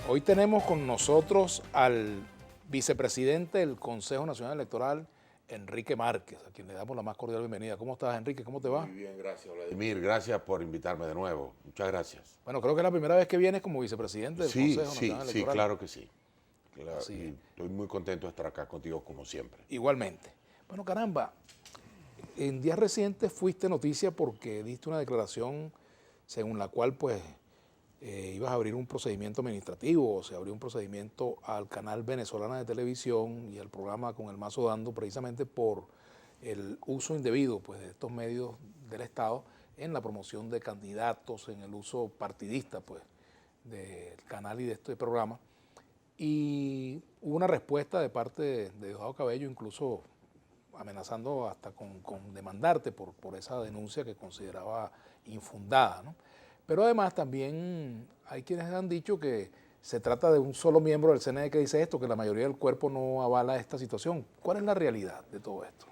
Hoy tenemos con nosotros al vicepresidente del Consejo Nacional Electoral, Enrique Márquez, a quien le damos la más cordial bienvenida. ¿Cómo estás, Enrique? ¿Cómo te va? Muy bien, gracias, Vladimir. Gracias por invitarme de nuevo. Muchas gracias. Bueno, creo que es la primera vez que vienes como vicepresidente del Sí, Consejo sí, Nacional sí, Electoral. claro que sí. Así es. Y estoy muy contento de estar acá contigo como siempre. Igualmente. Bueno, caramba, en días recientes fuiste noticia porque diste una declaración según la cual pues ibas a abrir un procedimiento administrativo, o se abrió un procedimiento al canal venezolana de televisión y al programa Con el Mazo Dando, precisamente por el uso indebido pues, de estos medios del Estado en la promoción de candidatos, en el uso partidista pues, del canal y de este programa. Y hubo una respuesta de parte de Diosdado Cabello, incluso amenazando hasta con demandarte por esa denuncia que consideraba infundada, ¿no? Pero además también hay quienes han dicho que se trata de un solo miembro del CNE que dice esto, que la mayoría del cuerpo no avala esta situación. ¿Cuál es la realidad de todo esto?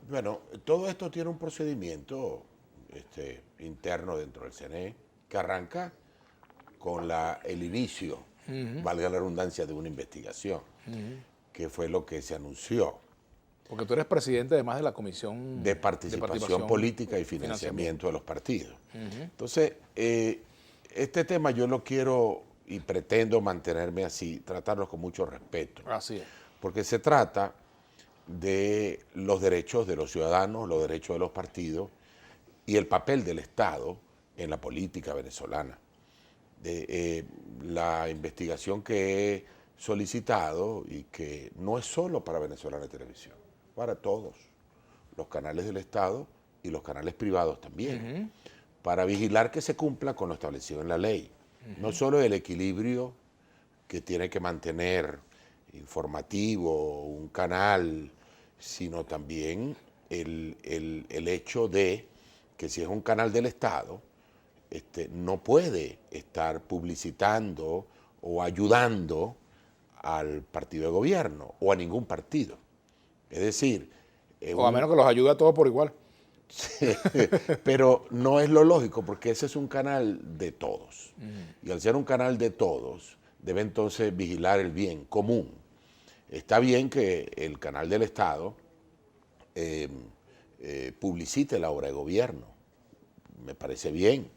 Bueno, todo esto tiene un procedimiento interno dentro del CNE que arranca con el inicio, valga la redundancia, de una investigación, que fue lo que se anunció. Porque tú eres presidente además de la Comisión De participación política y financiamiento de los partidos. Entonces, este tema yo lo quiero y pretendo mantenerme así, tratarlo con mucho respeto. Así es. Porque se trata de los derechos de los ciudadanos, los derechos de los partidos y el papel del Estado en la política venezolana. La investigación que he solicitado y que no es solo para Venezolana Televisión, para todos, los canales del Estado y los canales privados también, para vigilar que se cumpla con lo establecido en la ley. No solo el equilibrio que tiene que mantener informativo un canal, sino también el hecho de que si es un canal del Estado, no puede estar publicitando o ayudando al partido de gobierno o a ningún partido. Es decir, O a menos que los ayude a todos por igual. pero no es lo lógico porque ese es un canal de todos. Y al ser un canal de todos, debe entonces vigilar el bien común. Está bien que el canal del Estado publicite la obra de gobierno, me parece bien,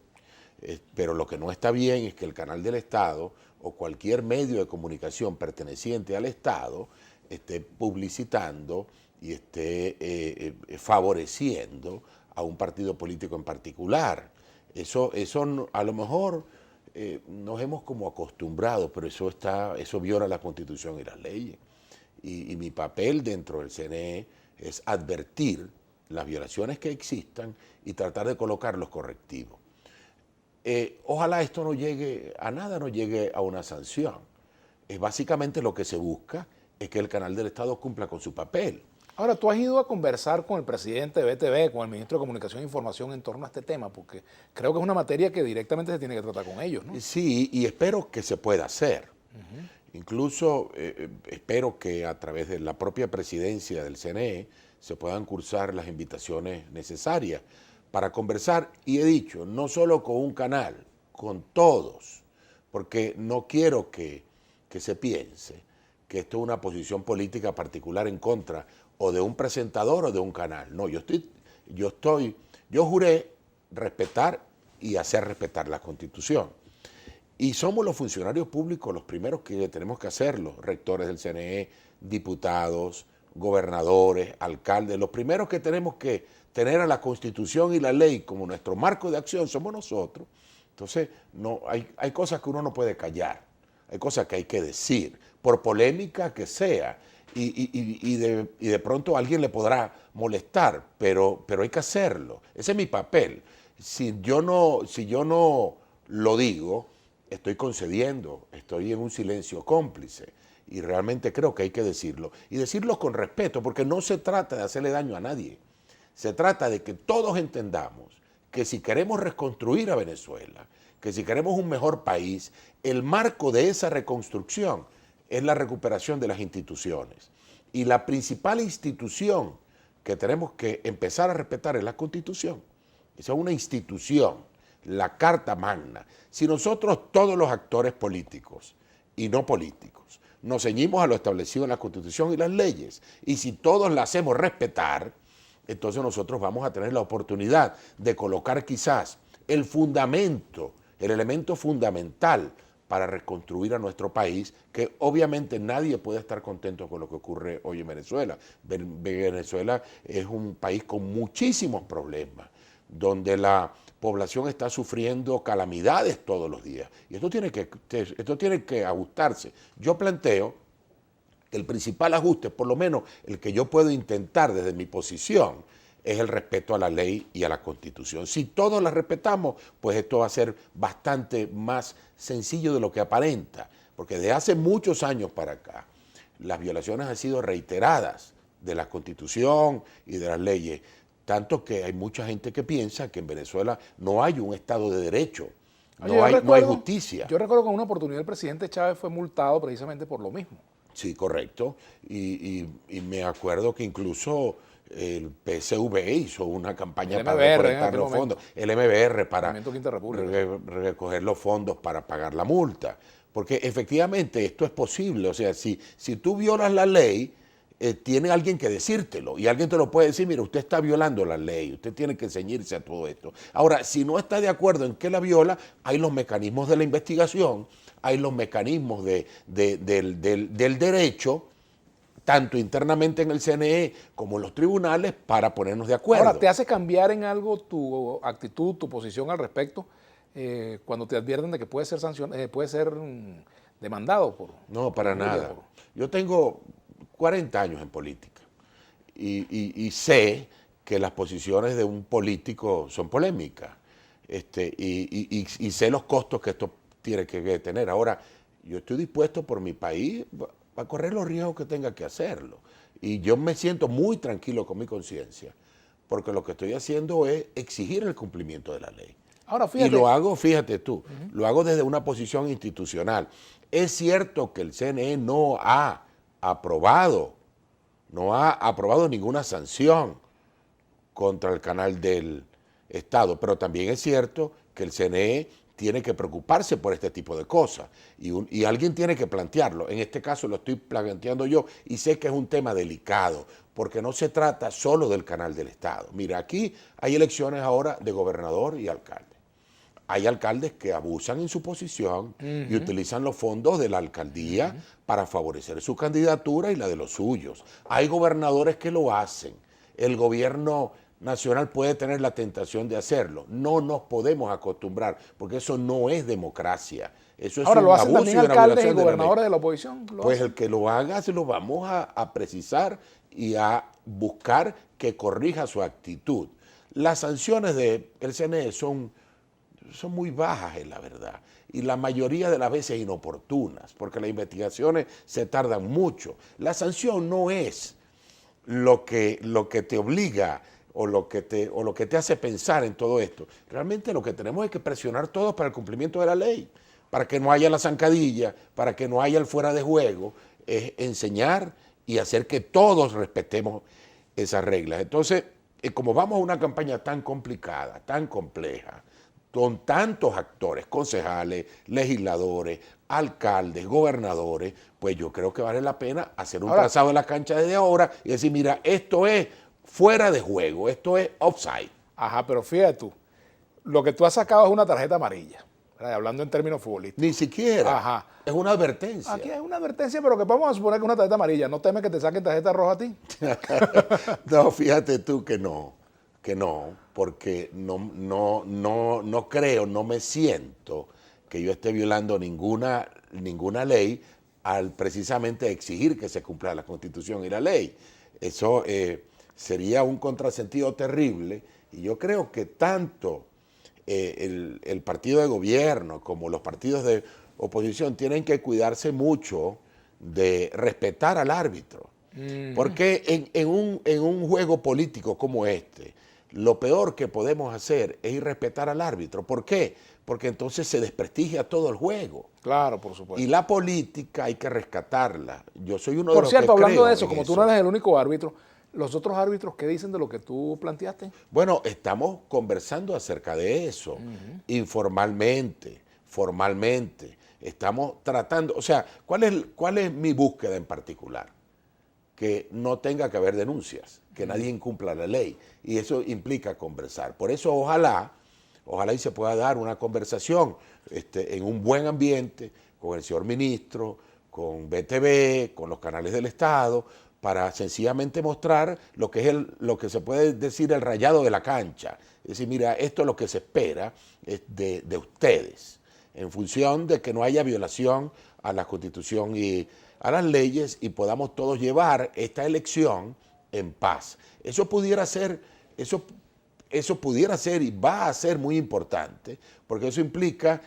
pero lo que no está bien es que el canal del Estado o cualquier medio de comunicación perteneciente al Estado esté publicitando y esté favoreciendo a un partido político en particular. Eso a lo mejor nos hemos como acostumbrado, pero eso viola la Constitución y las leyes. Y mi papel dentro del CNE es advertir las violaciones que existan y tratar de colocar los correctivos. Ojalá esto no llegue a nada, no llegue a una sanción. Básicamente lo que se busca es que el canal del Estado cumpla con su papel. Ahora, tú has ido a conversar con el presidente de BTV, con el ministro de Comunicación e Información en torno a este tema, porque creo que es una materia que directamente se tiene que tratar con ellos, ¿no? Sí, y espero que se pueda hacer. Incluso espero que a través de la propia presidencia del CNE se puedan cursar las invitaciones necesarias para conversar, y he dicho, no solo con un canal, con todos, porque no quiero que se piense que esto es una posición política particular en contra o de un presentador o de un canal. No, yo juré respetar y hacer respetar la Constitución. Y somos los funcionarios públicos los primeros que tenemos que hacerlo, rectores del CNE, diputados, gobernadores, alcaldes, los primeros que tenemos que tener a la Constitución y la ley como nuestro marco de acción somos nosotros. Entonces, hay cosas que uno no puede callar, hay cosas que hay que decir, por polémica que sea, y de pronto a alguien le podrá molestar, pero hay que hacerlo. Ese es mi papel. Si yo no lo digo, estoy concediendo, estoy en un silencio cómplice. Y realmente creo que hay que decirlo. Y decirlo con respeto, porque no se trata de hacerle daño a nadie. Se trata de que todos entendamos que si queremos reconstruir a Venezuela, que si queremos un mejor país, el marco de esa reconstrucción es la recuperación de las instituciones. Y la principal institución que tenemos que empezar a respetar es la Constitución. Esa es una institución, la Carta Magna. Si nosotros, todos los actores políticos, y no políticos. Nos ceñimos a lo establecido en la Constitución y las leyes. Y si todos la hacemos respetar, entonces nosotros vamos a tener la oportunidad de colocar quizás el fundamento, el elemento fundamental para reconstruir a nuestro país, que obviamente nadie puede estar contento con lo que ocurre hoy en Venezuela. Venezuela es un país con muchísimos problemas, donde la población está sufriendo calamidades todos los días. Y esto tiene que ajustarse. Yo planteo que el principal ajuste, por lo menos el que yo puedo intentar desde mi posición, es el respeto a la ley y a la Constitución. Si todos la respetamos, pues esto va a ser bastante más sencillo de lo que aparenta, porque desde hace muchos años para acá, las violaciones han sido reiteradas de la Constitución y de las leyes, tanto que hay mucha gente que piensa que en Venezuela no hay un Estado de Derecho, no hay justicia. Yo recuerdo que en una oportunidad el presidente Chávez fue multado precisamente por lo mismo. Sí, correcto. Y me acuerdo que incluso el PSV hizo una campaña para recolectar los fondos, el MBR para recoger los fondos para pagar la multa. Porque efectivamente esto es posible. O sea, si tú violas la ley, tiene alguien que decírtelo y alguien te lo puede decir, mira, usted está violando la ley, usted tiene que ceñirse a todo esto. Ahora, si no está de acuerdo en que la viola, hay los mecanismos de la investigación, hay los mecanismos del derecho, tanto internamente en el CNE como en los tribunales, para ponernos de acuerdo. Ahora, ¿te hace cambiar en algo tu actitud, tu posición al respecto, cuando te advierten de que puede ser demandado por... No, para nada. Yo tengo 40 años en política y sé que las posiciones de un político son polémicas y sé los costos que esto tiene que tener. Ahora, yo estoy dispuesto por mi país a correr los riesgos que tenga que hacerlo. Y yo me siento muy tranquilo con mi conciencia, porque lo que estoy haciendo es exigir el cumplimiento de la ley. Ahora, fíjate. Y lo hago, fíjate tú, lo hago desde una posición institucional. Es cierto que el CNE no ha aprobado ninguna sanción contra el canal del Estado, pero también es cierto que el CNE tiene que preocuparse por este tipo de cosas y alguien tiene que plantearlo. En este caso lo estoy planteando yo y sé que es un tema delicado porque no se trata solo del canal del Estado. Mira, aquí hay elecciones ahora de gobernador y alcalde. Hay alcaldes que abusan en su posición y utilizan los fondos de la alcaldía para favorecer su candidatura y la de los suyos. Hay gobernadores que lo hacen. El gobierno nacional puede tener la tentación de hacerlo. No nos podemos acostumbrar, porque eso no es democracia. Eso es ahora, un ¿lo hacen abuso también y una alcaldes y violación de la ley. gobernadores de la oposición? Pues el que lo haga se lo vamos a precisar y a buscar que corrija su actitud. Las sanciones del CNE son muy bajas, en la verdad, y la mayoría de las veces inoportunas, porque las investigaciones se tardan mucho. La sanción no es lo que te obliga o lo que te hace pensar en todo esto. Realmente lo que tenemos es que presionar todos para el cumplimiento de la ley, para que no haya la zancadilla, para que no haya el fuera de juego, es enseñar y hacer que todos respetemos esas reglas. Entonces, como vamos a una campaña tan complicada, tan compleja, con tantos actores, concejales, legisladores, alcaldes, gobernadores, pues yo creo que vale la pena hacer un trazado de la cancha desde ahora y decir, mira, esto es fuera de juego, esto es offside. Ajá, pero fíjate tú, lo que tú has sacado es una tarjeta amarilla, ¿verdad? Hablando en términos futbolísticos. Ni siquiera. Ajá. Es una advertencia. Aquí es una advertencia, pero que vamos a suponer que es una tarjeta amarilla. ¿No temes que te saquen tarjeta roja a ti? No, fíjate tú que no, porque no creo, no me siento que yo esté violando ninguna ley al precisamente exigir que se cumpla la Constitución y la ley. Eso sería un contrasentido terrible y yo creo que tanto el partido de gobierno como los partidos de oposición tienen que cuidarse mucho de respetar al árbitro. Porque en un juego político como este, lo peor que podemos hacer es irrespetar al árbitro. ¿Por qué? Porque entonces se desprestigia todo el juego. Claro, por supuesto. Y la política hay que rescatarla. Yo soy uno de Por los cierto, que hablando creo de eso, en como tú no eres el único árbitro, ¿los otros árbitros qué dicen de lo que tú planteaste? Bueno, estamos conversando acerca de eso, informalmente, formalmente. Estamos tratando, o sea, ¿cuál es mi búsqueda en particular? Que no tenga que haber denuncias, que nadie incumpla la ley. Y eso implica conversar. Por eso ojalá y se pueda dar una conversación en un buen ambiente con el señor ministro, con BTV, con los canales del Estado, para sencillamente mostrar lo que es lo que se puede decir el rayado de la cancha. Es decir, mira, esto es lo que se espera de ustedes, en función de que no haya violación a la Constitución y a las leyes y podamos todos llevar esta elección en paz. Eso pudiera ser y va a ser muy importante, porque eso implica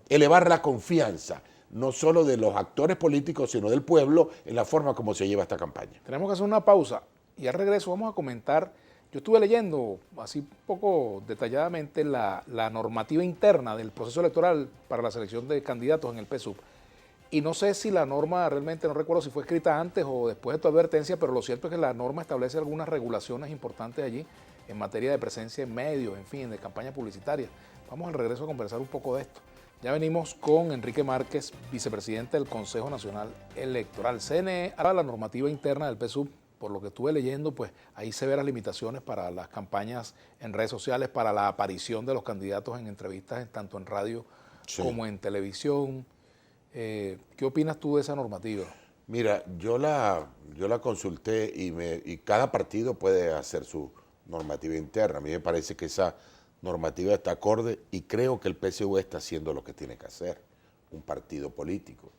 elevar la confianza, no solo de los actores políticos, sino del pueblo, en la forma como se lleva esta campaña. Tenemos que hacer una pausa y al regreso vamos a comentar. Yo estuve leyendo así un poco detalladamente la normativa interna del proceso electoral para la selección de candidatos en el PSUV. Y no sé si la norma realmente, no recuerdo si fue escrita antes o después de tu advertencia, pero lo cierto es que la norma establece algunas regulaciones importantes allí en materia de presencia en medios, en fin, de campaña publicitaria. Vamos al regreso a conversar un poco de esto. Ya venimos con Enrique Márquez, vicepresidente del Consejo Nacional Electoral. CNE, ahora la normativa interna del PSUV, por lo que estuve leyendo, pues ahí se ven las limitaciones para las campañas en redes sociales, para la aparición de los candidatos en entrevistas, tanto en radio como en televisión. ¿Qué opinas tú de esa normativa? Mira, yo la consulté y cada partido puede hacer su normativa interna. A mí me parece que esa normativa está acorde y creo que el PSV está haciendo lo que tiene que hacer, un partido político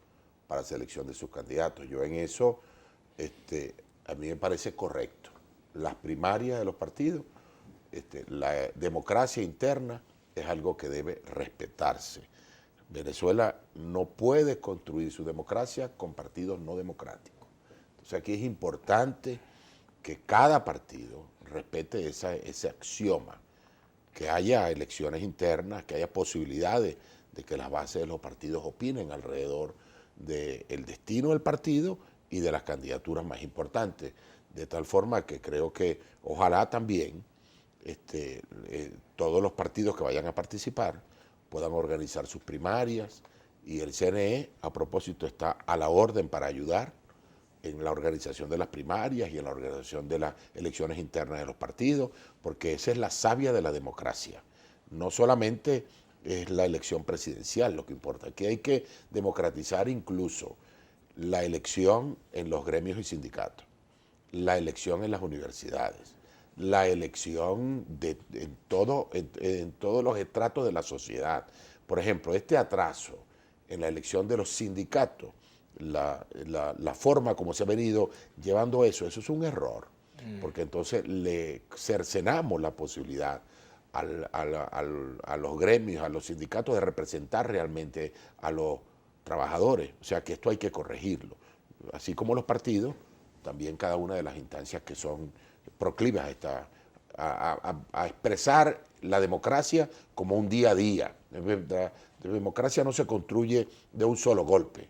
para selección de sus candidatos. Yo en eso, a mí me parece correcto. Las primarias de los partidos, la democracia interna es algo que debe respetarse. Venezuela no puede construir su democracia con partidos no democráticos. Entonces aquí es importante que cada partido respete ese axioma, que haya elecciones internas, que haya posibilidades de que las bases de los partidos opinen alrededor del destino del partido y de las candidaturas más importantes. De tal forma que creo que ojalá también todos los partidos que vayan a participar puedan organizar sus primarias y el CNE, a propósito, está a la orden para ayudar en la organización de las primarias y en la organización de las elecciones internas de los partidos, porque esa es la savia de la democracia. No solamente es la elección presidencial lo que importa, aquí hay que democratizar incluso la elección en los gremios y sindicatos, la elección en las universidades, la elección en todos los estratos de la sociedad. Por ejemplo, este atraso en la elección de los sindicatos, la forma como se ha venido llevando eso es un error, porque entonces le cercenamos la posibilidad a los gremios, a los sindicatos de representar realmente a los trabajadores. O sea que esto hay que corregirlo. Así como los partidos, también cada una de las instancias que son proclives a expresar la democracia como un día a día. La democracia no se construye de un solo golpe,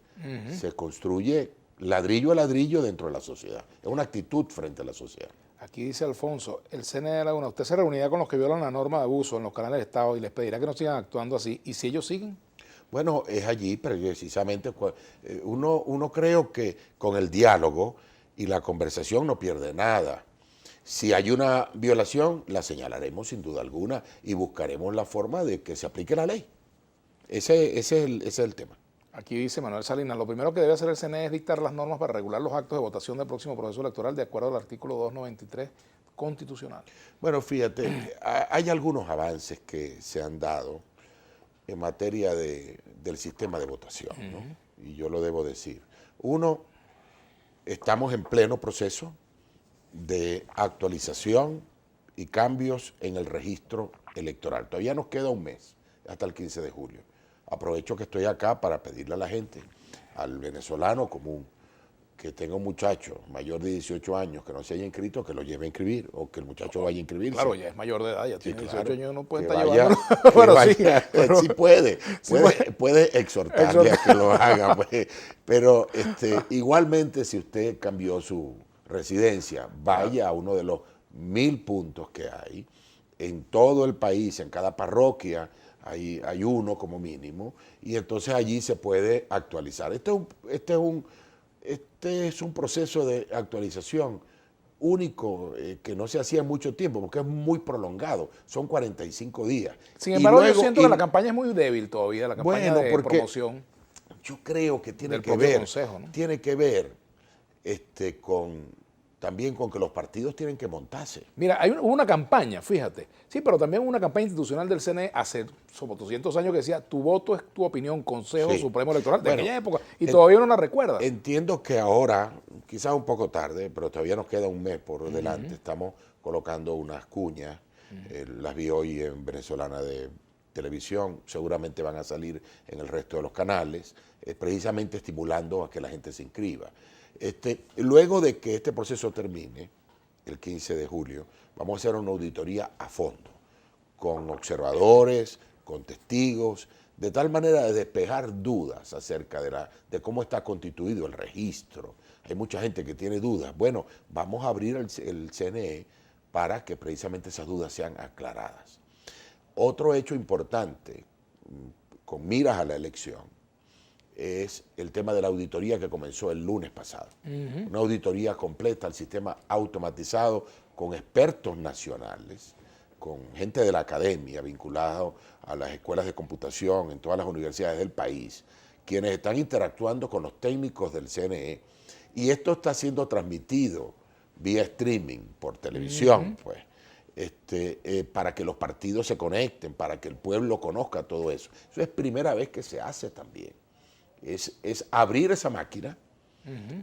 se construye ladrillo a ladrillo dentro de la sociedad. Es una actitud frente a la sociedad. Aquí dice Alfonso, el CNE de Laguna, usted se reunirá con los que violan la norma de abuso en los canales de Estado y les pedirá que no sigan actuando así. ¿Y si ellos siguen? Bueno, es allí precisamente, uno creo que con el diálogo y la conversación no pierde nada. Si hay una violación, la señalaremos sin duda alguna y buscaremos la forma de que se aplique la ley. Ese es el tema. Aquí dice Manuel Salinas, lo primero que debe hacer el CNE es dictar las normas para regular los actos de votación del próximo proceso electoral de acuerdo al artículo 293 constitucional. Bueno, fíjate, hay algunos avances que se han dado en materia del sistema de votación, ¿no? Y yo lo debo decir. Uno, estamos en pleno proceso de actualización y cambios en el registro electoral. Todavía nos queda un mes, hasta el 15 de julio. Aprovecho que estoy acá para pedirle a la gente, al venezolano común, que tenga un muchacho mayor de 18 años que no se haya inscrito, que lo lleve a inscribir, o que el muchacho vaya a inscribirse. Claro, ya es mayor de edad, ya tiene 18 años, no puede estar llevándolo. Bueno, sí puede exhortarle a que lo haga. Pues. Pero igualmente, si usted cambió su residencia, vaya a uno de los 1000 puntos que hay en todo el país, en cada parroquia. hay uno como mínimo, y entonces allí se puede actualizar. Este es un proceso de actualización único que no se hacía en mucho tiempo, porque es muy prolongado, son 45 días. Sin Y embargo, yo luego, siento que la campaña es muy débil todavía, la campaña bueno, de porque promoción yo creo que del propio Consejo, ¿no? tiene que ver también con que los partidos tienen que montarse. Mira, hubo una campaña, fíjate, sí, pero también hubo una campaña institucional del CNE hace como 200 años que decía, tu voto es tu opinión, Consejo Sí. Supremo Electoral, de Bueno, aquella época, y todavía uno la recuerda. Entiendo que ahora, quizás un poco tarde, pero todavía nos queda un mes por delante, estamos colocando unas cuñas, las vi hoy en Venezolana de Televisión, seguramente van a salir en el resto de los canales, precisamente estimulando a que la gente se inscriba. Luego de que este proceso termine, el 15 de julio, vamos a hacer una auditoría a fondo, con observadores, con testigos, de tal manera de despejar dudas acerca de cómo está constituido el registro. Hay mucha gente que tiene dudas. Bueno, vamos a abrir el CNE para que precisamente esas dudas sean aclaradas. Otro hecho importante, con miras a la elección, es el tema de la auditoría que comenzó el lunes pasado. Una auditoría completa al sistema automatizado con expertos nacionales, con gente de la academia vinculada a las escuelas de computación en todas las universidades del país, quienes están interactuando con los técnicos del CNE, y esto está siendo transmitido vía streaming por televisión, pues, para que los partidos se conecten, para que el pueblo conozca todo eso. Eso es primera vez que se hace también. Es abrir esa máquina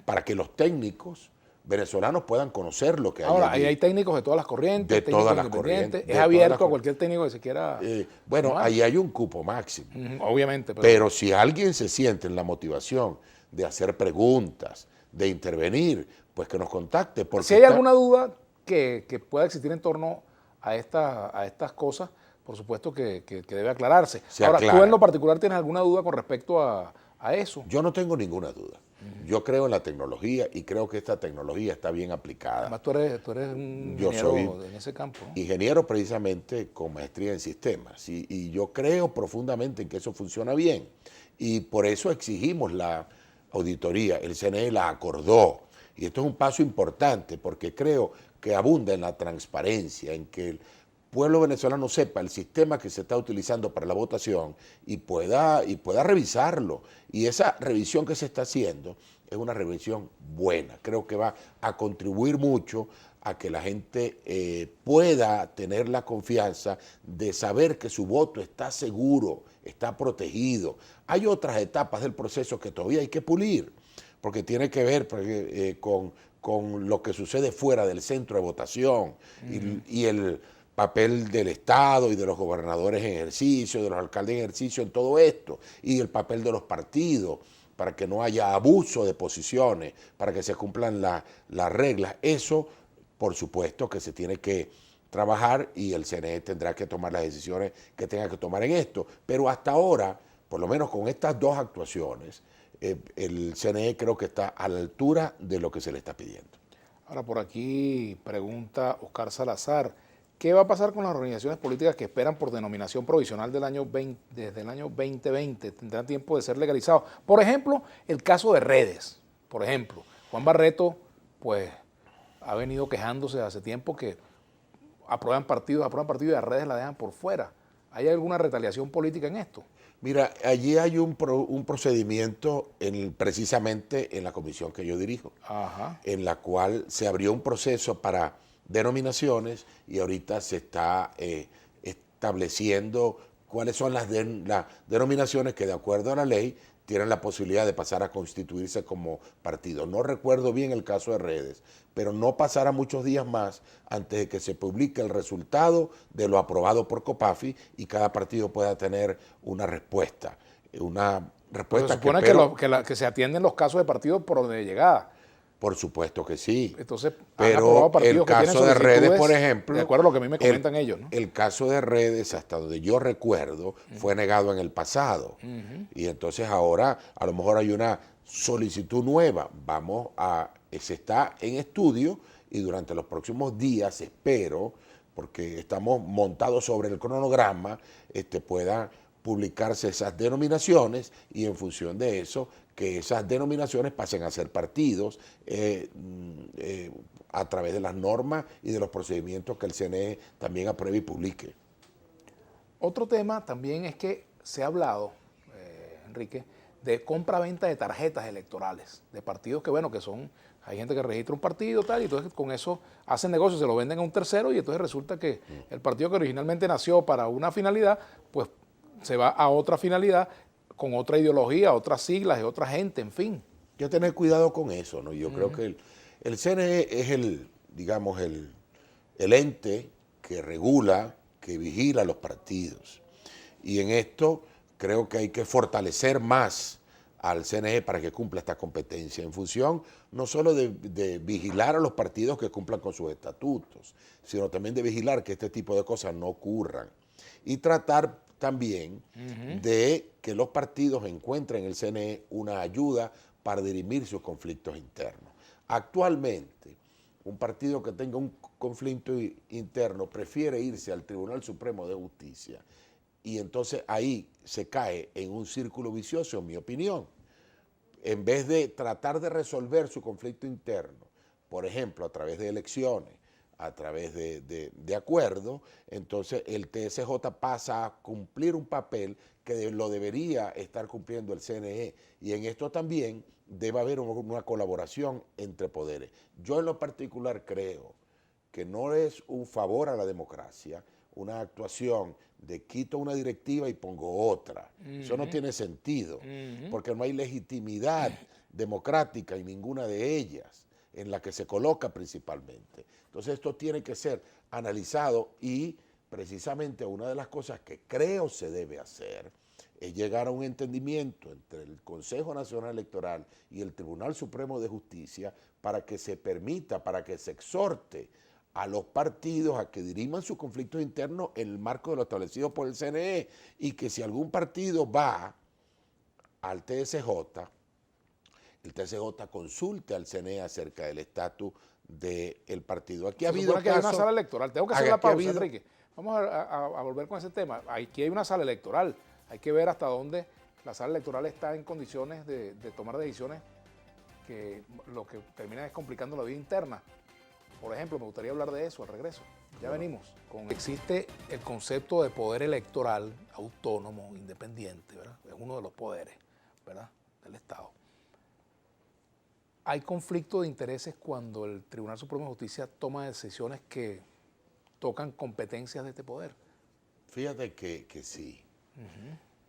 para que los técnicos venezolanos puedan conocer lo que hay Ahora, allí. ahí hay técnicos de todas las corrientes, De técnicos todas las independientes, corrientes, es abierto a cualquier técnico que se quiera bueno, sumar. ahí hay un cupo máximo. Obviamente. Pero si alguien se siente en la motivación de hacer preguntas, de intervenir, pues que nos contacte. Porque si hay alguna duda que pueda existir en torno a estas cosas, por supuesto que debe aclararse. Ahora, aclara. ¿tú en lo particular tienes alguna duda con respecto a eso? Yo no tengo ninguna duda. Yo creo en la tecnología y creo que esta tecnología está bien aplicada. Además, tú eres un Yo ingeniero soy en ese campo, ¿no? ingeniero precisamente con maestría en sistemas y yo creo profundamente en que eso funciona bien. Y por eso exigimos la auditoría, el CNE la acordó. Y esto es un paso importante porque creo que abunda en la transparencia, en que el pueblo venezolano sepa el sistema que se está utilizando para la votación y pueda revisarlo. Y esa revisión que se está haciendo es una revisión buena. Creo que va a contribuir mucho a que la gente pueda tener la confianza de saber que su voto está seguro, está protegido. Hay otras etapas del proceso que todavía hay que pulir, porque tiene que ver con lo que sucede fuera del centro de votación y el papel del Estado y de los gobernadores en ejercicio, de los alcaldes en ejercicio en todo esto, y el papel de los partidos, para que no haya abuso de posiciones, para que se cumplan las reglas. Eso, por supuesto, que se tiene que trabajar y el CNE tendrá que tomar las decisiones que tenga que tomar en esto. Pero hasta ahora, por lo menos con estas dos actuaciones, el CNE creo que está a la altura de lo que se le está pidiendo. Ahora, por aquí pregunta Oscar Salazar, ¿qué va a pasar con las organizaciones políticas que esperan por denominación provisional desde el año 2020? ¿Tendrán tiempo de ser legalizados? Por ejemplo, el caso de Redes. Por ejemplo, Juan Barreto, pues, ha venido quejándose hace tiempo que aprueban partidos y a Redes la dejan por fuera. ¿Hay alguna retaliación política en esto? Mira, allí hay un procedimiento precisamente en la comisión que yo dirijo, en la cual se abrió un proceso para denominaciones y ahorita se está estableciendo cuáles son las denominaciones que de acuerdo a la ley tienen la posibilidad de pasar a constituirse como partido. No recuerdo bien el caso de Redes, pero no pasará muchos días más antes de que se publique el resultado de lo aprobado por COPAFI y cada partido pueda tener una respuesta. Una respuesta se supone que se atienden los casos de partidos por orden de llegada. Por supuesto que sí. Entonces, pero el caso de Redes, por ejemplo, de acuerdo a lo que a mí me comentan ellos, ¿no? El caso de Redes, hasta donde yo recuerdo, fue negado en el pasado. Y entonces ahora a lo mejor hay una solicitud nueva. Se está en estudio y durante los próximos días espero porque estamos montados sobre el cronograma, puedan publicarse esas denominaciones y en función de eso, que esas denominaciones pasen a ser partidos a través de las normas y de los procedimientos que el CNE también apruebe y publique. Otro tema también es que se ha hablado, Enrique, de compra-venta de tarjetas electorales, de partidos que, bueno, que son, hay gente que registra un partido tal, y entonces con eso hacen negocios, se lo venden a un tercero, y entonces resulta que el partido que originalmente nació para una finalidad, pues se va a otra finalidad con otra ideología, otras siglas y otra gente, en fin. Hay que tener cuidado con eso, ¿no? Yo creo que el CNE es digamos, el ente que regula, que vigila los partidos. Y en esto creo que hay que fortalecer más al CNE para que cumpla esta competencia, en función no solo de vigilar a los partidos que cumplan con sus estatutos, sino también de vigilar que este tipo de cosas no ocurran. Y tratar también de que los partidos encuentren en el CNE una ayuda para dirimir sus conflictos internos. Actualmente, un partido que tenga un conflicto interno prefiere irse al Tribunal Supremo de Justicia, y entonces ahí se cae en un círculo vicioso, en mi opinión. En vez de tratar de resolver su conflicto interno, por ejemplo, a través de elecciones, a través de acuerdos, entonces el TSJ pasa a cumplir un papel que lo debería estar cumpliendo el CNE. Y en esto también debe haber una colaboración entre poderes. Yo en lo particular creo que no es un favor a la democracia una actuación de quito una directiva y pongo otra. Eso no tiene sentido, porque no hay legitimidad democrática en ninguna de ellas, en la que se coloca principalmente. Entonces esto tiene que ser analizado, y precisamente una de las cosas que creo se debe hacer es llegar a un entendimiento entre el Consejo Nacional Electoral y el Tribunal Supremo de Justicia para que se permita, para que se exhorte a los partidos a que diriman sus conflictos internos en el marco de lo establecido por el CNE, y que si algún partido va al TSJ, el TSJ consulte al CNE acerca del estatus del partido. Aquí ha habido casos, hay una sala electoral. Tengo que hacer la pausa, Enrique. Vamos a volver con ese tema. Aquí hay una sala electoral. Hay que ver hasta dónde la sala electoral está en condiciones de tomar decisiones que lo que termina es complicando la vida interna. Por ejemplo, me gustaría hablar de eso al regreso. Ya venimos. Existe el concepto de poder electoral autónomo, independiente, ¿verdad? Es uno de los poderes, ¿verdad?, del Estado. Hay conflicto de intereses cuando el Tribunal Supremo de Justicia toma decisiones que tocan competencias de este poder. Fíjate que sí.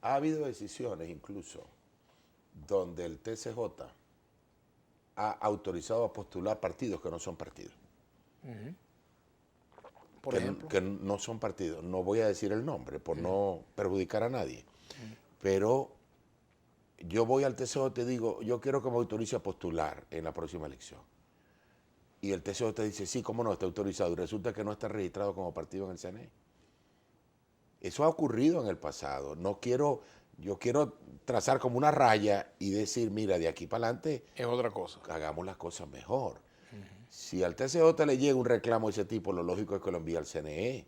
Ha habido decisiones incluso donde el TSJ ha autorizado a postular partidos que no son partidos. Por ejemplo, que no son partidos. No voy a decir el nombre por no perjudicar a nadie. Pero yo voy al TSJ y te digo, yo quiero que me autorice a postular en la próxima elección. Y el TSJ te dice, sí, cómo no, está autorizado. Y resulta que no está registrado como partido en el CNE. Eso ha ocurrido en el pasado. Yo quiero trazar como una raya y decir, mira, de aquí para adelante es otra cosa. Hagamos las cosas mejor. Si al TSJ le llega un reclamo de ese tipo, lo lógico es que lo envíe al CNE.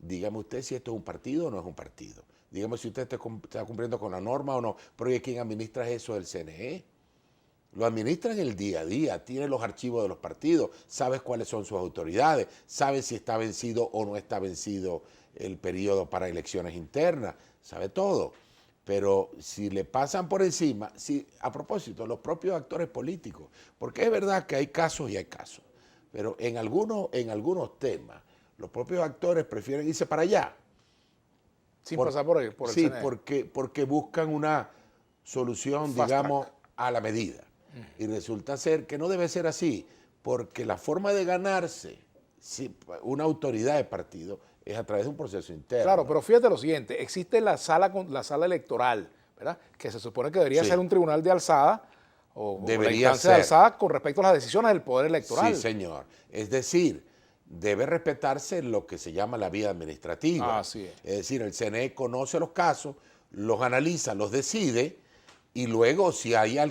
Dígame usted si esto es un partido o no es un partido. Dígame si usted está cumpliendo con la norma o no. Pero ¿y quién administra eso? El CNE. Lo administra en el día a día, tiene los archivos de los partidos, sabes cuáles son sus autoridades, sabes si está vencido o no está vencido el periodo para elecciones internas, sabe todo. Pero si le pasan por encima, a propósito, los propios actores políticos, porque es verdad que hay casos y hay casos, pero en algunos temas los propios actores prefieren irse para allá. Sin pasar por el sí, CNE. porque buscan una solución, digamos, a la medida. Y resulta ser que no debe ser así, porque la forma de ganarse una autoridad de partido es a través de un proceso interno. Claro, pero fíjate lo siguiente, existe la sala electoral, ¿verdad?, que se supone que debería ser un tribunal de alzada o debería la instancia de alzada con respecto a las decisiones del poder electoral. Sí, señor. Es decir, debe respetarse lo que se llama la vía administrativa. Así es. Es decir, el CNE conoce los casos, los analiza, los decide, y luego si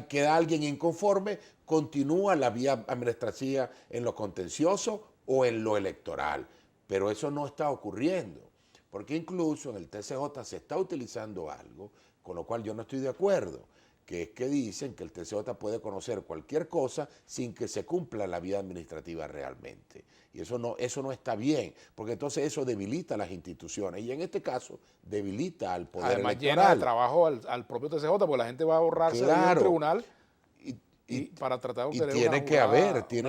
queda alguien inconforme, continúa la vía administrativa en lo contencioso o en lo electoral. Pero eso no está ocurriendo, porque incluso en el TCJ se está utilizando algo, con lo cual yo no estoy de acuerdo, que es que dicen que el TCJ puede conocer cualquier cosa sin que se cumpla la vía administrativa realmente. Y eso no está bien, porque entonces eso debilita las instituciones y en este caso debilita al poder Además, electoral. llena de trabajo al propio TCJ, porque la gente va a ahorrarse de ir a un tribunal para tratar de obtener tiene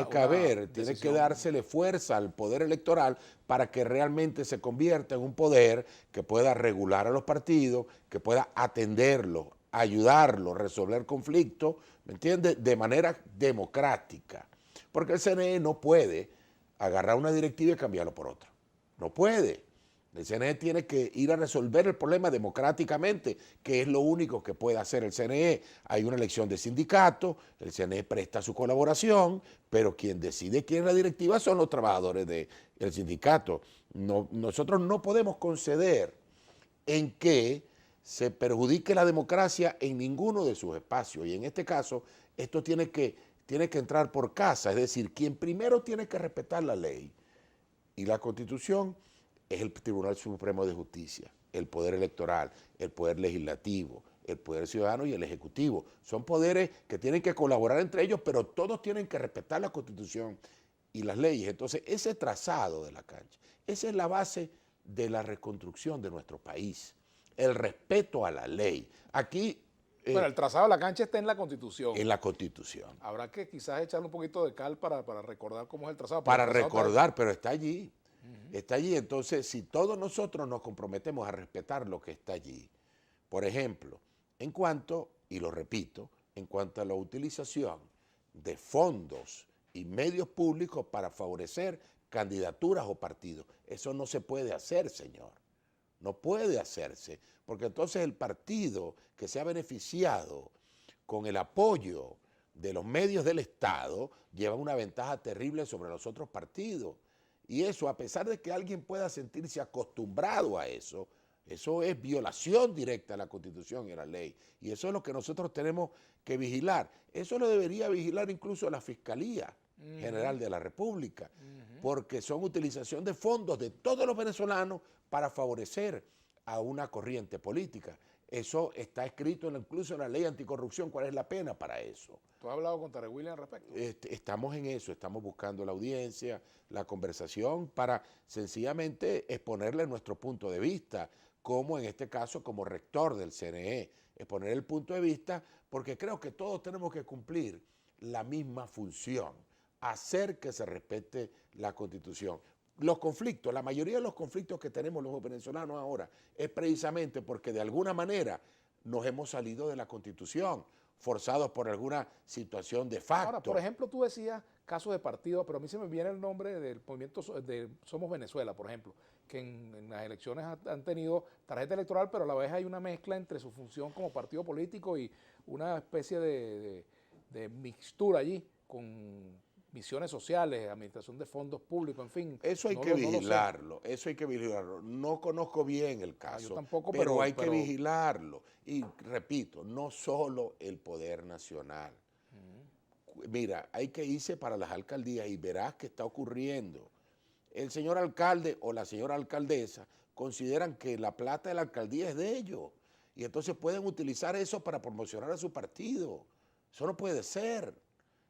que decisión. dársele fuerza al poder electoral para que realmente se convierta en un poder que pueda regular a los partidos, que pueda atenderlos, ayudarlos, resolver conflictos, ¿me entiendes? De manera democrática. Porque el CNE no puede agarrar una directiva y cambiarlo por otra. No puede. El CNE tiene que ir a resolver el problema democráticamente, que es lo único que puede hacer el CNE. Hay una elección de sindicato, el CNE presta su colaboración, pero quien decide quién es la directiva son los trabajadores del sindicato. Nosotros no podemos conceder en que se perjudique la democracia en ninguno de sus espacios. Y en este caso, esto tiene que entrar por casa, es decir, quien primero tiene que respetar la ley y la Constitución es el Tribunal Supremo de Justicia, el Poder Electoral, el Poder Legislativo, el Poder Ciudadano y el Ejecutivo. Son poderes que tienen que colaborar entre ellos, pero todos tienen que respetar la Constitución y las leyes. Entonces, ese trazado de la cancha, esa es la base de la reconstrucción de nuestro país, el respeto a la ley. Aquí... bueno, el trazado de la cancha está en la Constitución. En la Constitución. Habrá que quizás echarle un poquito de cal para recordar cómo es el trazado. Para recordar, pero está allí. Está allí. Entonces, si todos nosotros nos comprometemos a respetar lo que está allí, por ejemplo, en cuanto, y lo repito, en cuanto a la utilización de fondos y medios públicos para favorecer candidaturas o partidos, eso no se puede hacer, señor. No puede hacerse, porque entonces el partido que se ha beneficiado con el apoyo de los medios del Estado lleva una ventaja terrible sobre los otros partidos. Y eso, a pesar de que alguien pueda sentirse acostumbrado a eso es violación directa a la Constitución y a la ley. Y eso es lo que nosotros tenemos que vigilar. Eso lo debería vigilar incluso la Fiscalía General de la República, porque son utilización de fondos de todos los venezolanos para favorecer a una corriente política. Eso está escrito incluso en la ley anticorrupción, cuál es la pena para eso. ¿Tú has hablado con Tarek William al respecto? Estamos en eso, estamos buscando la audiencia, la conversación para sencillamente exponerle nuestro punto de vista, como en este caso como rector del CNE, exponer el punto de vista, porque creo que todos tenemos que cumplir la misma función, hacer que se respete la Constitución. Los conflictos, la mayoría de los conflictos que tenemos los venezolanos ahora es precisamente porque de alguna manera nos hemos salido de la Constitución, forzados por alguna situación de facto. Ahora, por ejemplo, tú decías casos de partido, pero a mí se me viene el nombre del movimiento de Somos Venezuela, por ejemplo, que en las elecciones han tenido tarjeta electoral, pero a la vez hay una mezcla entre su función como partido político y una especie de mixtura allí con misiones sociales, administración de fondos públicos, en fin. Eso hay que vigilarlo, eso hay que vigilarlo. No conozco bien el caso, yo tampoco, pero hay que vigilarlo. Y repito, no solo el poder nacional. Mira, hay que irse para las alcaldías y verás qué está ocurriendo. El señor alcalde o la señora alcaldesa consideran que la plata de la alcaldía es de ellos y entonces pueden utilizar eso para promocionar a su partido. Eso no puede ser.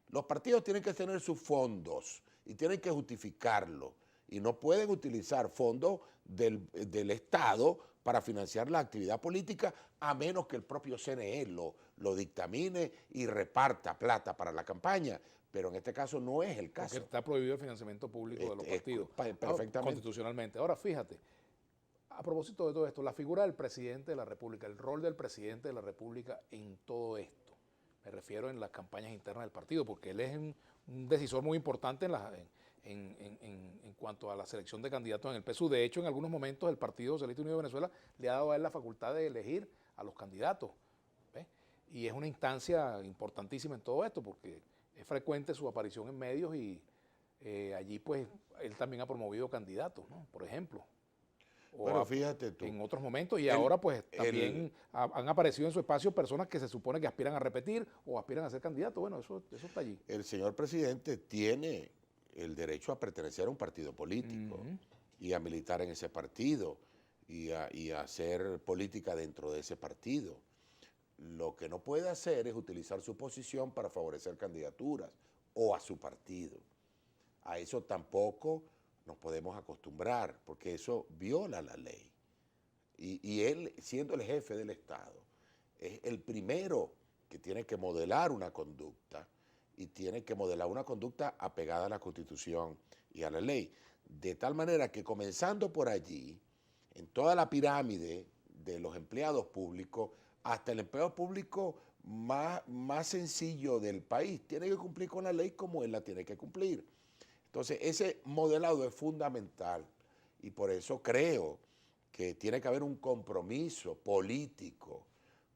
Los partidos tienen que tener sus fondos y tienen que justificarlo y no pueden utilizar fondos del Estado para financiar la actividad política a menos que el propio CNE lo dictamine y reparta plata para la campaña. Pero en este caso no es el caso. Porque está prohibido el financiamiento público de los partidos. Perfectamente. Constitucionalmente. Ahora, fíjate, a propósito de todo esto, la figura del presidente de la República, el rol del presidente de la República en todo esto. Me refiero en las campañas internas del partido, porque él es un decisor muy importante en cuanto a la selección de candidatos en el PSUV. De hecho, en algunos momentos el Partido Socialista Unido de Venezuela le ha dado a él la facultad de elegir a los candidatos. ¿Ves? Y es una instancia importantísima en todo esto, porque es frecuente su aparición en medios y allí pues él también ha promovido candidatos, ¿no? Por ejemplo. Pero fíjate tú. En otros momentos y ahora pues también han aparecido en su espacio personas que se supone que aspiran a repetir o aspiran a ser candidatos. Bueno, eso está allí. El señor presidente tiene el derecho a pertenecer a un partido político y a militar en ese partido y a hacer política dentro de ese partido. Lo que no puede hacer es utilizar su posición para favorecer candidaturas o a su partido. A eso tampoco nos podemos acostumbrar, porque eso viola la ley. Y él, siendo el jefe del Estado, es el primero que tiene que modelar una conducta, y tiene que modelar una conducta apegada a la Constitución y a la ley. De tal manera que, comenzando por allí, en toda la pirámide de los empleados públicos, hasta el empleado público más sencillo del país tiene que cumplir con la ley como él la tiene que cumplir. Entonces, ese modelado es fundamental, y por eso creo que tiene que haber un compromiso político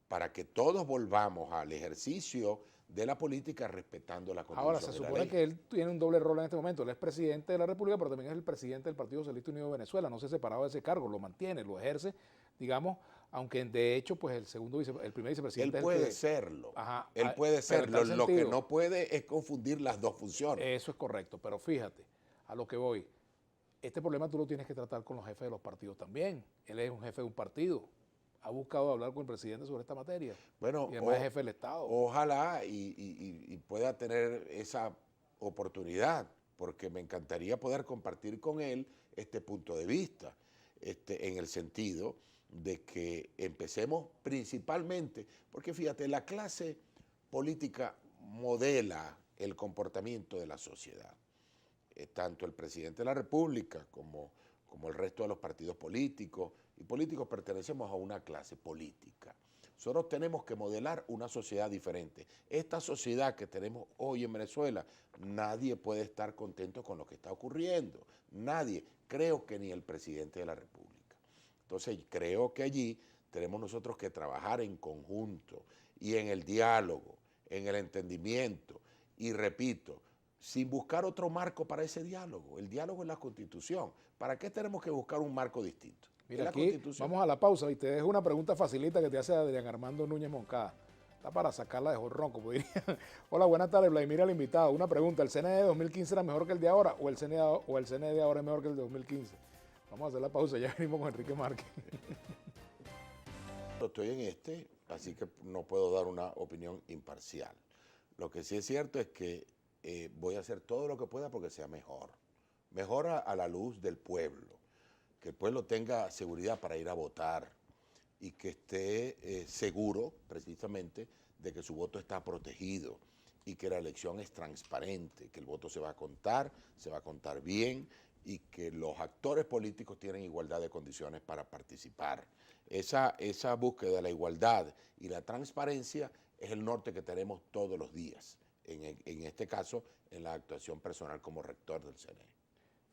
para que todos volvamos al ejercicio de la política respetando la Constitución. Ahora, se supone que él tiene un doble rol en este momento. Él es presidente de la República, pero también es el presidente del Partido Socialista Unido de Venezuela. No se ha separado de ese cargo, lo mantiene, lo ejerce, digamos, aunque de hecho, pues el primer vicepresidente él es puede el que, serlo. Ajá, Él puede serlo. lo Lo que no puede es confundir las dos funciones. Eso es correcto, pero fíjate, a lo que voy. Este problema tú lo tienes que tratar con los jefes de los partidos también. Él es un jefe de un partido. Ha buscado hablar con el presidente sobre esta materia. Bueno, y además es jefe del Estado. Ojalá y pueda tener esa oportunidad, porque me encantaría poder compartir con él este punto de vista, en el sentido de que empecemos principalmente, porque fíjate, la clase política modela el comportamiento de la sociedad. Tanto el presidente de la República como el resto de los partidos políticos y políticos pertenecemos a una clase política. Nosotros tenemos que modelar una sociedad diferente. Esta sociedad que tenemos hoy en Venezuela, nadie puede estar contento con lo que está ocurriendo. Nadie, creo que ni el presidente de la República. Entonces, creo que allí tenemos nosotros que trabajar en conjunto y en el diálogo, en el entendimiento. Y repito, sin buscar otro marco para ese diálogo. El diálogo es la Constitución. ¿Para qué tenemos que buscar un marco distinto? Mira, aquí vamos a la pausa y te dejo una pregunta facilita que te hace Adrián Armando Núñez Moncada. Está para sacarla de jorrón, como diría. Hola, buenas tardes, Vladimir, al invitado. Una pregunta, ¿el CNE de 2015 era mejor que el de ahora o el CNE de ahora es mejor que el de 2015? Vamos a hacer la pausa, ya venimos con Enrique Márquez. Estoy en así que no puedo dar una opinión imparcial. Lo que sí es cierto es que voy a hacer todo lo que pueda porque sea mejor. Mejor a la luz del pueblo. Que el pueblo tenga seguridad para ir a votar y que esté seguro, precisamente, de que su voto está protegido y que la elección es transparente, que el voto se va a contar bien y que los actores políticos tienen igualdad de condiciones para participar. Esa búsqueda de la igualdad y la transparencia es el norte que tenemos todos los días, en este caso, en la actuación personal como rector del CNE.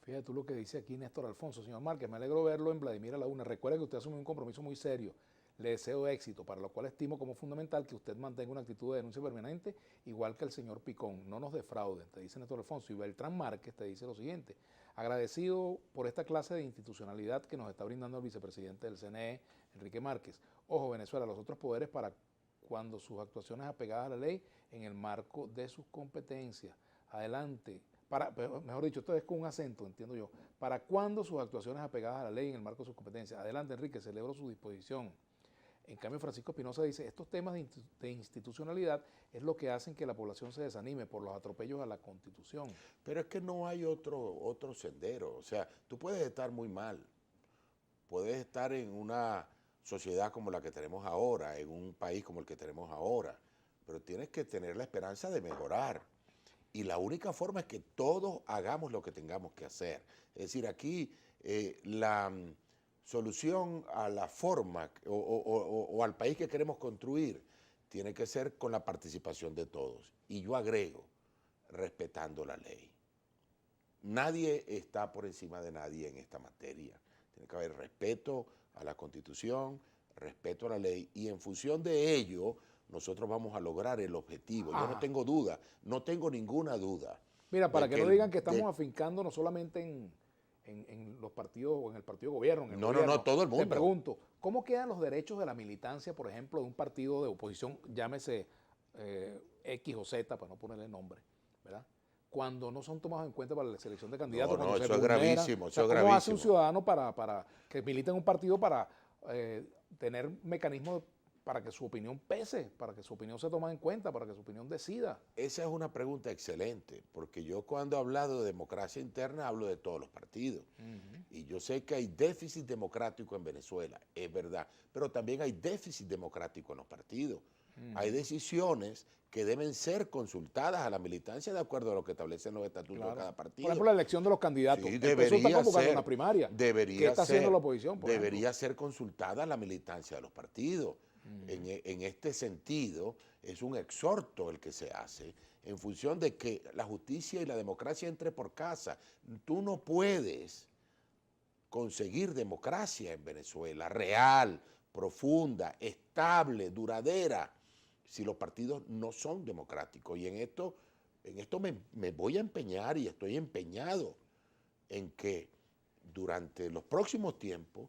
Fíjate tú lo que dice aquí Néstor Alfonso. Señor Márquez, me alegro verlo en Vladimir a la Una. Recuerde que usted asume un compromiso muy serio. Le deseo éxito, para lo cual estimo como fundamental que usted mantenga una actitud de denuncia permanente, igual que el señor Picón. No nos defrauden, te dice Néstor Alfonso. Y Beltrán Márquez te dice lo siguiente: agradecido por esta clase de institucionalidad que nos está brindando el vicepresidente del CNE, Enrique Márquez. Ojo, Venezuela, los otros poderes para cuando sus actuaciones apegadas a la ley en el marco de sus competencias. Adelante. Mejor dicho, esto es con un acento, entiendo yo. ¿Para cuándo sus actuaciones apegadas a la ley en el marco de sus competencias? Adelante, Enrique, celebro su disposición. En cambio, Francisco Espinosa dice, estos temas de institucionalidad es lo que hacen que la población se desanime por los atropellos a la Constitución. Pero es que no hay otro sendero. O sea, tú puedes estar muy mal, puedes estar en una sociedad como la que tenemos ahora, en un país como el que tenemos ahora, pero tienes que tener la esperanza de mejorar. Y la única forma es que todos hagamos lo que tengamos que hacer. Es decir, aquí la solución a la forma o al país que queremos construir tiene que ser con la participación de todos. Y yo agrego, respetando la ley. Nadie está por encima de nadie en esta materia. Tiene que haber respeto a la Constitución, respeto a la ley, y en función de ello nosotros vamos a lograr el objetivo. Yo no tengo duda, no tengo ninguna duda. Mira, para que no digan que estamos afincando no solamente en los partidos o en el partido de gobierno. En el gobierno. No, todo el mundo. Te pregunto, ¿cómo quedan los derechos de la militancia, por ejemplo, de un partido de oposición, llámese X o Z, para no ponerle nombre, ¿verdad? cuando no son tomados en cuenta para la selección de candidatos. No, cuando se eso es vulneran. gravísimo, O sea, eso es ¿cómo hace un gravísimo. ciudadano para que milite en un partido para tener mecanismos para que su opinión pese, para que su opinión se tome en cuenta, para que su opinión decida? Esa es una pregunta excelente, porque yo cuando he hablado de democracia interna hablo de todos los partidos. Y yo sé que hay déficit democrático en Venezuela, es verdad, pero también hay déficit democrático en los partidos. Hay decisiones que deben ser consultadas a la militancia de acuerdo a lo que establecen los estatutos de cada partido. Por ejemplo, la elección de los candidatos. Sí, El PSUV está debería convocando ser, una primaria. debería ¿Qué está haciendo ser, la oposición? Por ejemplo? debería ser consultada la militancia de los partidos. En este sentido, es un exhorto el que se hace en función de que la justicia y la democracia entre por casa. Tú no puedes conseguir democracia en Venezuela, real, profunda, estable, duradera, si los partidos no son democráticos. Y en esto me voy a empeñar y estoy empeñado en que durante los próximos tiempos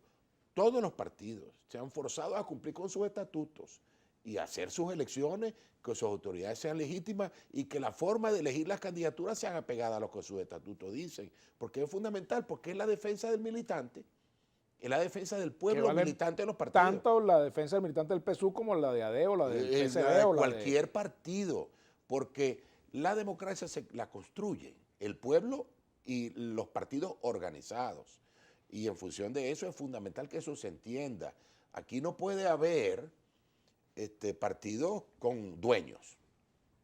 todos los partidos sean forzados a cumplir con sus estatutos y hacer sus elecciones, que sus autoridades sean legítimas y que la forma de elegir las candidaturas sean apegadas a lo que sus estatutos dicen, porque es fundamental, porque es la defensa del militante, es la defensa del pueblo militante de los partidos. Tanto la defensa del militante del PSUV como la de ADEO, la del PSD La de o la cualquier partido, porque la democracia la construye el pueblo y los partidos organizados. Y en función de eso es fundamental que eso se entienda. Aquí no puede haber partidos con dueños,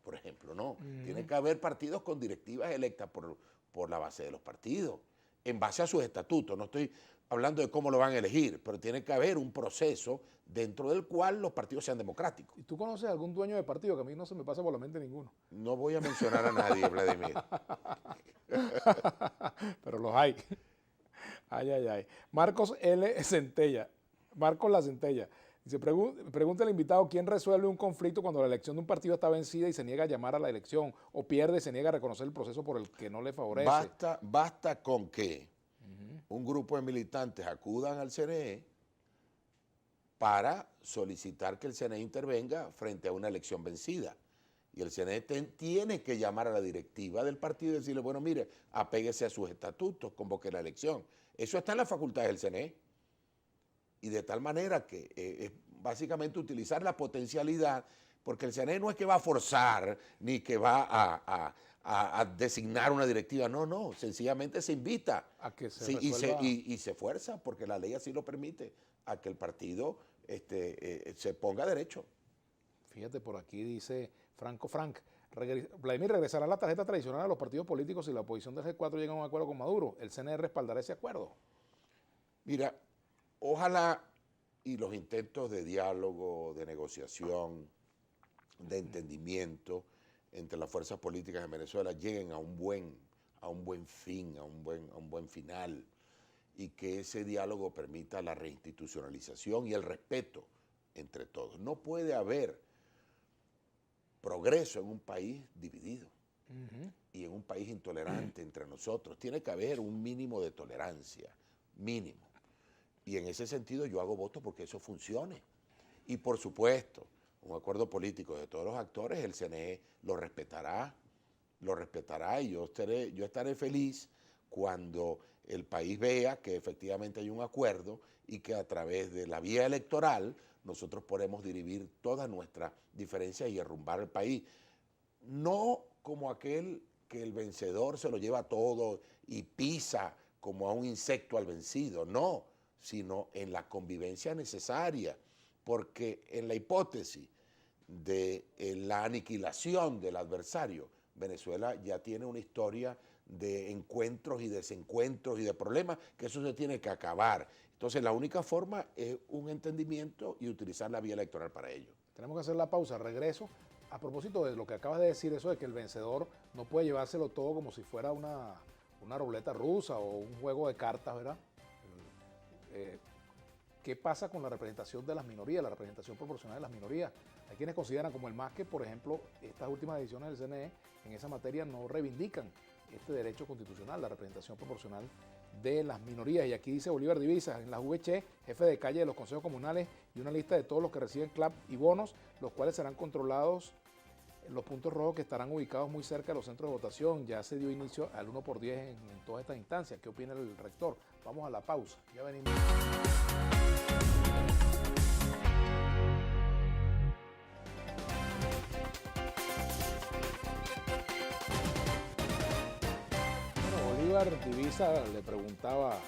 por ejemplo, no. Tiene que haber partidos con directivas electas por la base de los partidos, en base a sus estatutos. No estoy hablando de cómo lo van a elegir, pero tiene que haber un proceso dentro del cual los partidos sean democráticos. ¿Y tú conoces algún dueño de partido? Que a mí no se me pasa por la mente ninguno. No voy a mencionar a nadie, Vladimir. Pero los hay. Ay, ay, ay. Marcos L. Centella. Marcos La Centella. Dice, pregunta al invitado, ¿quién resuelve un conflicto cuando la elección de un partido está vencida y se niega a llamar a la elección? ¿O pierde y se niega a reconocer el proceso por el que no le favorece? Basta con que un grupo de militantes acudan al CNE para solicitar que el CNE intervenga frente a una elección vencida. Y el CNE tiene que llamar a la directiva del partido y decirle, bueno, mire, apéguese a sus estatutos, convoque la elección. Eso está en las facultades del CNE. Y de tal manera que es básicamente utilizar la potencialidad, porque el CNE no es que va a forzar ni que va a designar una directiva, no, sencillamente se invita a que se resuelva. Y se fuerza, porque la ley así lo permite, a que el partido se ponga derecho. Fíjate, por aquí dice Frank, Vladimir, ¿regresará la tarjeta tradicional a los partidos políticos si la oposición del G4 llega a un acuerdo con Maduro? ¿El CNE respaldará ese acuerdo? Mira, ojalá y los intentos de diálogo, de negociación, de entendimiento entre las fuerzas políticas en Venezuela lleguen a un buen fin, a un buen final, y que ese diálogo permita la reinstitucionalización y el respeto entre todos. No puede haber progreso en un país dividido y en un país intolerante entre nosotros. Tiene que haber un mínimo de tolerancia, mínimo. Y en ese sentido yo hago voto porque eso funcione. Y por supuesto, un acuerdo político de todos los actores, el CNE lo respetará y yo estaré feliz cuando el país vea que efectivamente hay un acuerdo y que a través de la vía electoral nosotros podemos dirimir todas nuestras diferencias y derrumbar el país. No como aquel que el vencedor se lo lleva todo y pisa como a un insecto al vencido, no, sino en la convivencia necesaria, porque en la hipótesis de la aniquilación del adversario, Venezuela ya tiene una historia de encuentros y desencuentros y de problemas, que eso se tiene que acabar. Entonces la única forma es un entendimiento y utilizar la vía electoral para ello. Tenemos que hacer la pausa, regreso. A propósito de lo que acabas de decir, eso de que el vencedor no puede llevárselo todo como si fuera una ruleta rusa o un juego de cartas, ¿verdad? ¿Qué pasa con la representación de las minorías, la representación proporcional de las minorías? Hay quienes consideran como el MAS que, por ejemplo, estas últimas decisiones del CNE en esa materia no reivindican este derecho constitucional, la representación proporcional de las minorías. Y aquí dice Bolívar Divisas, en la VC, jefe de calle de los consejos comunales y una lista de todos los que reciben CLAP y bonos, los cuales serán controlados los puntos rojos que estarán ubicados muy cerca de los centros de votación. Ya se dio inicio al 1×10 en todas estas instancias. ¿Qué opina el rector? Vamos a la pausa. Ya venimos. Bueno, Bolívar Divisa le preguntaba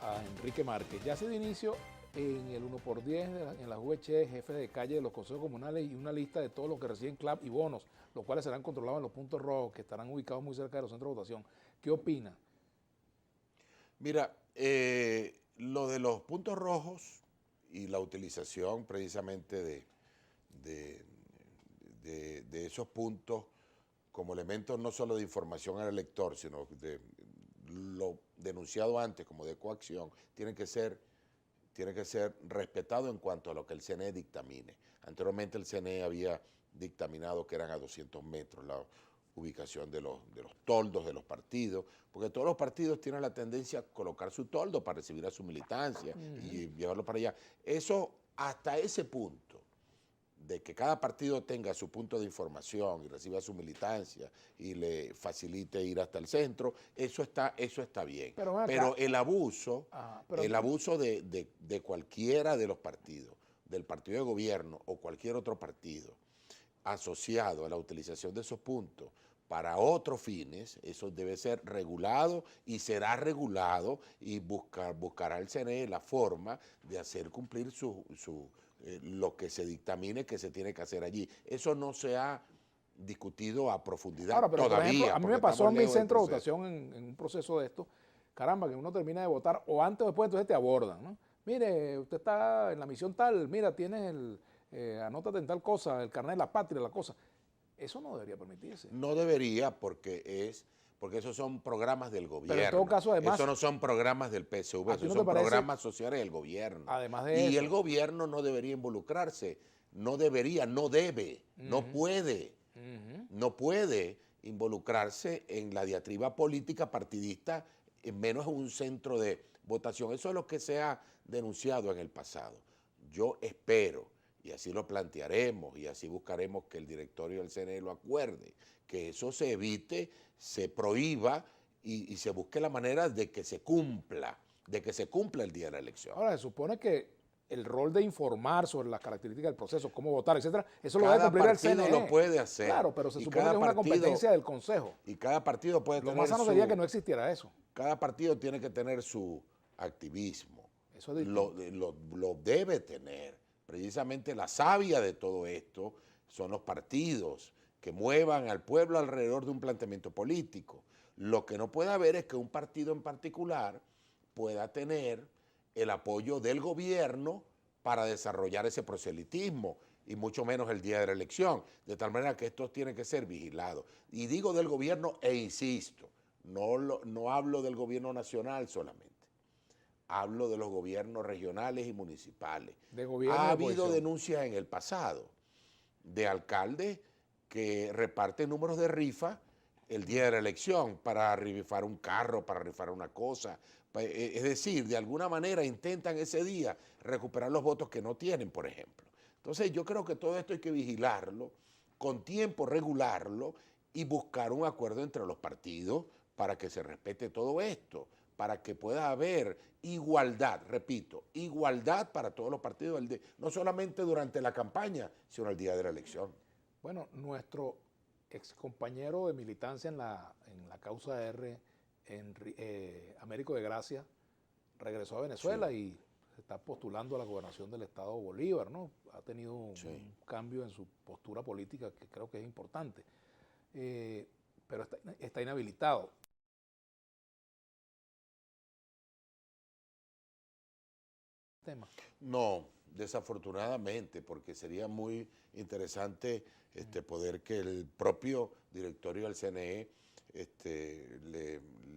a Enrique Márquez. Ya se dio inicio en el 1×10 en la VC, jefes de calle de los consejos comunales y una lista de todos los que reciben CLAP y bonos, los cuales serán controlados en los puntos rojos que estarán ubicados muy cerca de los centros de votación. ¿Qué opina? Mira, lo de los puntos rojos y la utilización precisamente de esos puntos como elementos no solo de información al elector, sino de lo denunciado antes como de coacción, tiene que ser respetado en cuanto a lo que el CNE dictamine. Anteriormente el CNE había dictaminado que eran a 200 metros la ubicación de los toldos de los partidos, porque todos los partidos tienen la tendencia a colocar su toldo para recibir a su militancia y llevarlo para allá. Eso, hasta ese punto, de que cada partido tenga su punto de información y reciba su militancia y le facilite ir hasta el centro, eso está bien. Pero el abuso, de cualquiera de los partidos, del partido de gobierno o cualquier otro partido, asociado a la utilización de esos puntos para otros fines, eso debe ser regulado y será regulado y buscará el CNE la forma de hacer cumplir lo que se dictamine que se tiene que hacer allí. Eso no se ha discutido a profundidad ahora, pero todavía. Por ejemplo, a mí me pasó en mi centro de votación en un proceso de esto, caramba, que uno termina de votar o antes o después, entonces te abordan, ¿no? Mire, usted está en la misión tal, mira, tienes anótate en tal cosa, el carnet de la patria, la cosa. Eso no debería permitirse. No debería porque esos son programas del gobierno. Pero en todo caso, además, esos no son programas del PSV, esos son programas sociales del gobierno. Además de eso. Y el gobierno no debería involucrarse, no debe, no puede, no puede involucrarse en la diatriba política partidista, menos en un centro de votación. Eso es lo que se ha denunciado en el pasado. Yo espero, y así lo plantearemos y así buscaremos que el directorio del CNE lo acuerde, que eso se evite, se prohíba y se busque la manera de que se cumpla el día de la elección. Ahora, se supone que el rol de informar sobre las características del proceso, cómo votar, etcétera, eso lo debe cumplir el CNE. Cada partido lo puede hacer. Claro, pero se supone que es una competencia del Consejo. Y cada partido puede tener Lo más sano sería que no existiera eso. Cada partido tiene que tener su activismo. Eso lo debe tener. Precisamente la savia de todo esto son los partidos que muevan al pueblo alrededor de un planteamiento político. Lo que no puede haber es que un partido en particular pueda tener el apoyo del gobierno para desarrollar ese proselitismo y mucho menos el día de la elección, de tal manera que esto tiene que ser vigilado. Y digo del gobierno e insisto, no hablo del gobierno nacional solamente. Hablo de los gobiernos regionales y municipales. Ha habido denuncias en el pasado de alcaldes que reparten números de rifa el día de la elección para rifar un carro, para rifar una cosa. Es decir, de alguna manera intentan ese día recuperar los votos que no tienen, por ejemplo. Entonces yo creo que todo esto hay que vigilarlo, con tiempo regularlo y buscar un acuerdo entre los partidos para que se respete todo esto, para que pueda haber igualdad, repito, igualdad para todos los partidos, no solamente durante la campaña, sino el día de la elección. Bueno, nuestro ex compañero de militancia en la causa R, Américo de Gracia, regresó a Venezuela y se está postulando a la gobernación del estado Bolívar, ¿no? Ha tenido un cambio en su postura política que creo que es importante, pero está inhabilitado. No, desafortunadamente, porque sería muy interesante poder que el propio directorio del CNE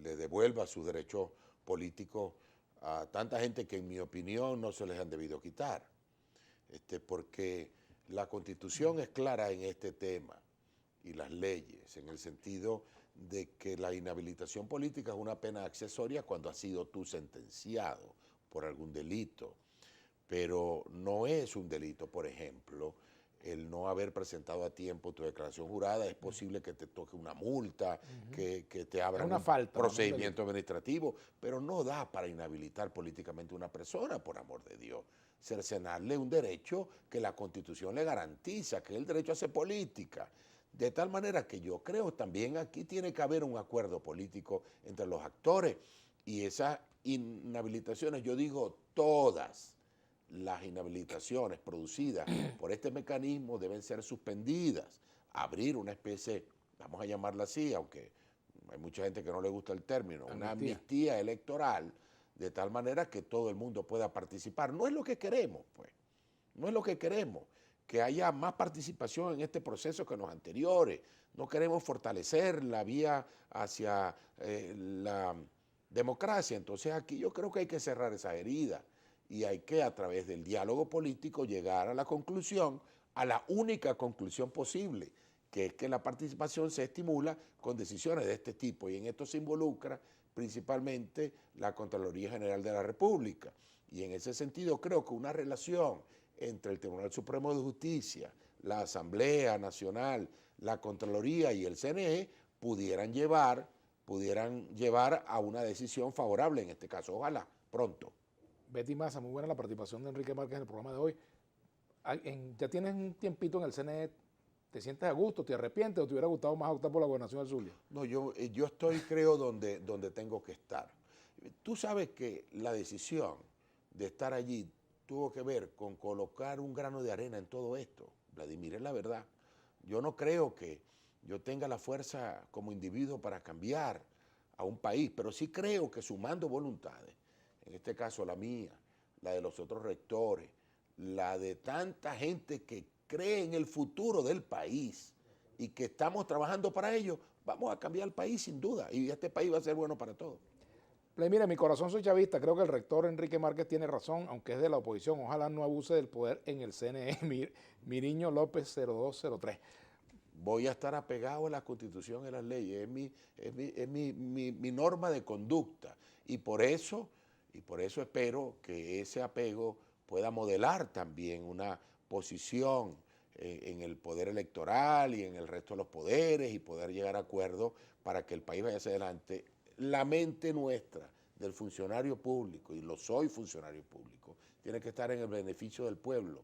le devuelva sus derechos políticos a tanta gente que en mi opinión no se les han debido quitar, porque la Constitución es clara en este tema y las leyes, en el sentido de que la inhabilitación política es una pena accesoria cuando has sido tú sentenciado por algún delito, pero no es un delito, por ejemplo, el no haber presentado a tiempo tu declaración jurada, es posible que te toque una multa, que te abran una un falta, procedimiento administrativo, pero no da para inhabilitar políticamente a una persona, por amor de Dios. Cercenarle un derecho que la Constitución le garantiza, que es el derecho a hacer política. De tal manera que yo creo también aquí tiene que haber un acuerdo político entre los actores y esas inhabilitaciones, yo digo todas las inhabilitaciones producidas por este mecanismo deben ser suspendidas, abrir una especie, vamos a llamarla así, aunque hay mucha gente que no le gusta el término, una amnistía electoral, de tal manera que todo el mundo pueda participar. No es lo que queremos, pues, no es lo que queremos, que haya más participación en este proceso que en los anteriores. No queremos fortalecer la vía hacia la democracia. Entonces aquí yo creo que hay que cerrar esa herida y hay que, a través del diálogo político, llegar a la conclusión, a la única conclusión posible, que es que la participación se estimula con decisiones de este tipo, y en esto se involucra principalmente la Contraloría General de la República. Y en ese sentido creo que una relación entre el Tribunal Supremo de Justicia, la Asamblea Nacional, la Contraloría y el CNE pudieran llevar a una decisión favorable en este caso, ojalá, pronto. Betty Maza, muy buena la participación de Enrique Márquez en el programa de hoy. Ya tienes un tiempito en el CNE, ¿te sientes a gusto, te arrepientes o te hubiera gustado más optar por la gobernación del Zulia? No, yo estoy, creo, donde tengo que estar. Tú sabes que la decisión de estar allí tuvo que ver con colocar un grano de arena en todo esto. Vladimir, es la verdad. Yo no creo que yo tenga la fuerza como individuo para cambiar a un país, pero sí creo que sumando voluntades, en este caso la mía, la de los otros rectores, la de tanta gente que cree en el futuro del país y que estamos trabajando para ello, vamos a cambiar el país sin duda y este país va a ser bueno para todos. Mira, en mi corazón soy chavista, creo que el rector Enrique Márquez tiene razón, aunque es de la oposición, ojalá no abuse del poder en el CNE. Miriño López 0203. Voy a estar apegado a la Constitución y a las leyes, es mi norma de conducta y por eso espero que ese apego pueda modelar también una posición en el poder electoral y en el resto de los poderes y poder llegar a acuerdos para que el país vaya hacia adelante. La mente nuestra del funcionario público, y lo soy funcionario público, tiene que estar en el beneficio del pueblo.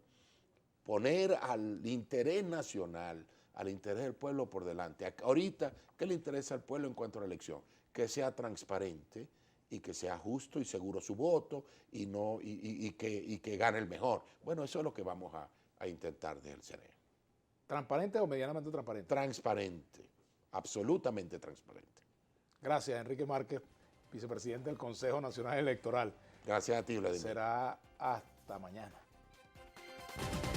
Poner al interés nacional, al interés del pueblo por delante. Ahorita, ¿qué le interesa al pueblo en cuanto a la elección? Que sea transparente y que sea justo y seguro su voto y que gane el mejor. Bueno, eso es lo que vamos a intentar desde el CNE. ¿Transparente o medianamente transparente? Transparente, absolutamente transparente. Gracias, Enrique Márquez, vicepresidente del Consejo Nacional Electoral. Gracias a ti, Vladimir. Será hasta mañana.